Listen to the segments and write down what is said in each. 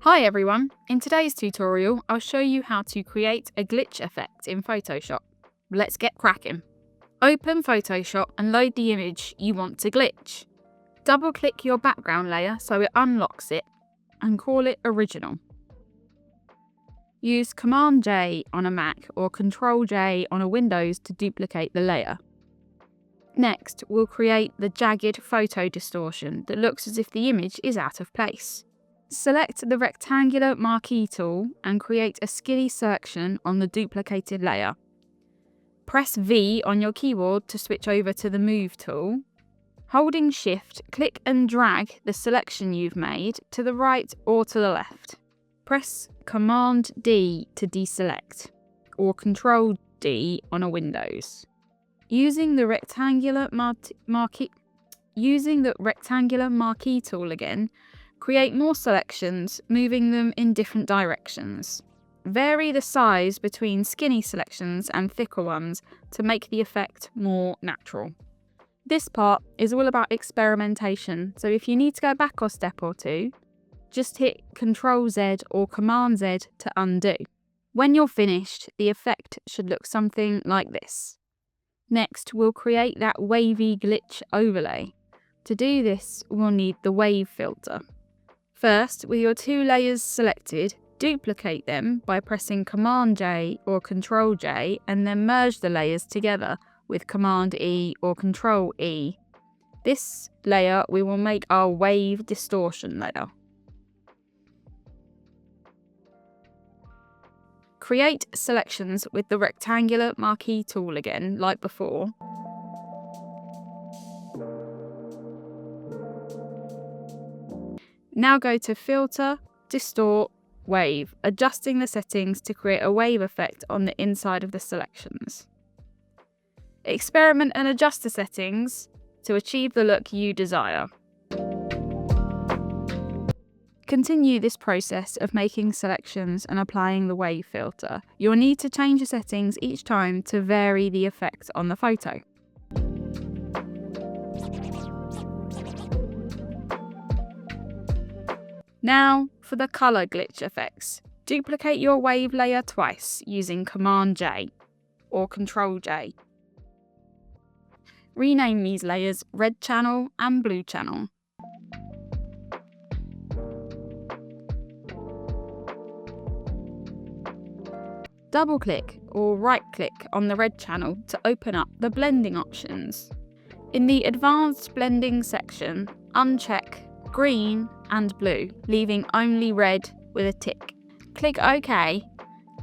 Hi everyone, in today's tutorial I'll show you how to create a glitch effect in Photoshop. Let's get cracking. Open Photoshop and load the image you want to glitch. Double click your background layer so it unlocks it and call it Original. Use Command J on a Mac or Control J on a Windows to duplicate the layer. Next, we'll create the jagged photo distortion that looks as if the image is out of place. Select the rectangular marquee tool and create a skinny section on the duplicated layer. Press V on your keyboard to switch over to the Move tool. Holding Shift, click and drag the selection you've made to the right or to the left. Press Command D to deselect, or Control D on a Windows. Using the rectangular marquee tool again, create more selections, moving them in different directions. Vary the size between skinny selections and thicker ones to make the effect more natural. This part is all about experimentation, so if you need to go back a step or two, just hit Ctrl Z or Command Z to undo. When you're finished, the effect should look something like this. Next, we'll create that wavy glitch overlay. To do this, we'll need the wave filter. First, with your two layers selected, duplicate them by pressing Command J or Control J and then merge the layers together with Command E or Control E. This layer we will make our wave distortion layer. Create selections with the rectangular marquee tool again, like before. Now go to Filter, Distort, Wave, adjusting the settings to create a wave effect on the inside of the selections. Experiment and adjust the settings to achieve the look you desire. Continue this process of making selections and applying the wave filter. You'll need to change the settings each time to vary the effect on the photo. Now for the colour glitch effects. Duplicate your wave layer twice using Command J or Control J. Rename these layers Red Channel and Blue Channel. Double-click or right-click on the red channel to open up the blending options. In the Advanced Blending section, uncheck Green and Blue, leaving only red with a tick. Click OK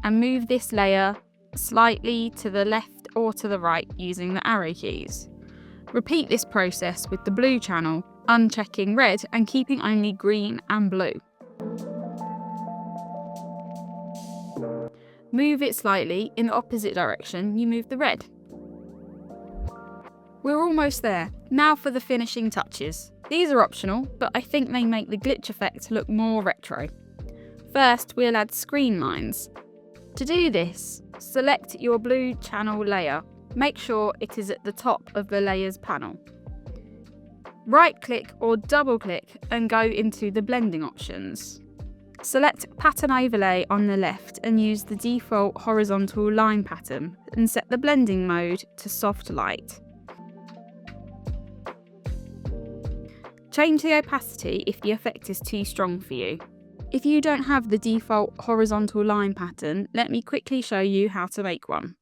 and move this layer slightly to the left or to the right using the arrow keys. Repeat this process with the blue channel, unchecking red and keeping only green and blue. Move it slightly in the opposite direction you move the red. We're almost there. Now for the finishing touches. These are optional, but I think they make the glitch effect look more retro. First, we'll add screen lines. To do this, select your blue channel layer. Make sure it is at the top of the layers panel. Right-click or double-click and go into the blending options. Select Pattern Overlay on the left and use the default horizontal line pattern and set the blending mode to Soft Light. Change the opacity if the effect is too strong for you. If you don't have the default horizontal line pattern, let me quickly show you how to make one.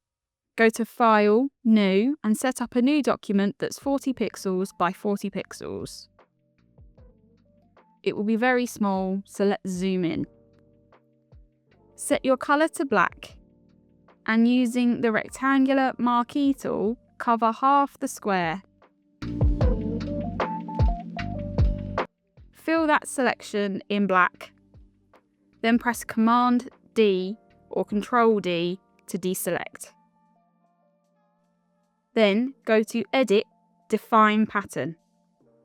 Go to File, New, and set up a new document that's 40 pixels by 40 pixels. It will be very small, so let's zoom in. Set your colour to black, and using the rectangular marquee tool, cover half the square. Fill that selection in black, then press Command D or Control D to deselect. Then go to Edit, Define Pattern.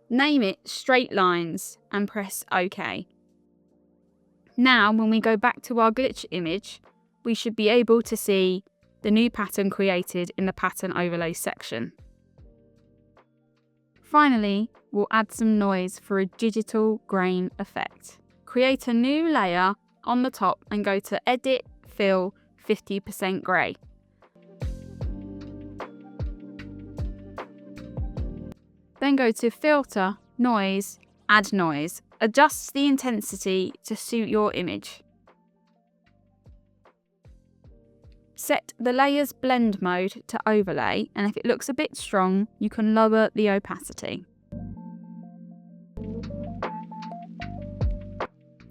Name it Straight Lines and press OK. Now when we go back to our glitch image, we should be able to see the new pattern created in the Pattern Overlay section. Finally, we'll add some noise for a digital grain effect. create a new layer on the top and go to Edit, Fill, 50% grey. Then go to Filter, Noise, Add Noise. Adjust the intensity to suit your image. Set the layer's blend mode to overlay, and if it looks a bit strong, you can lower the opacity.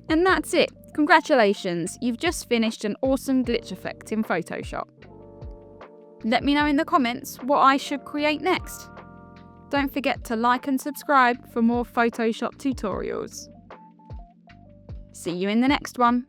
And that's it. Congratulations, you've just finished an awesome glitch effect in Photoshop. Let me know in the comments what I should create next. Don't forget to like and subscribe for more Photoshop tutorials. See you in the next one.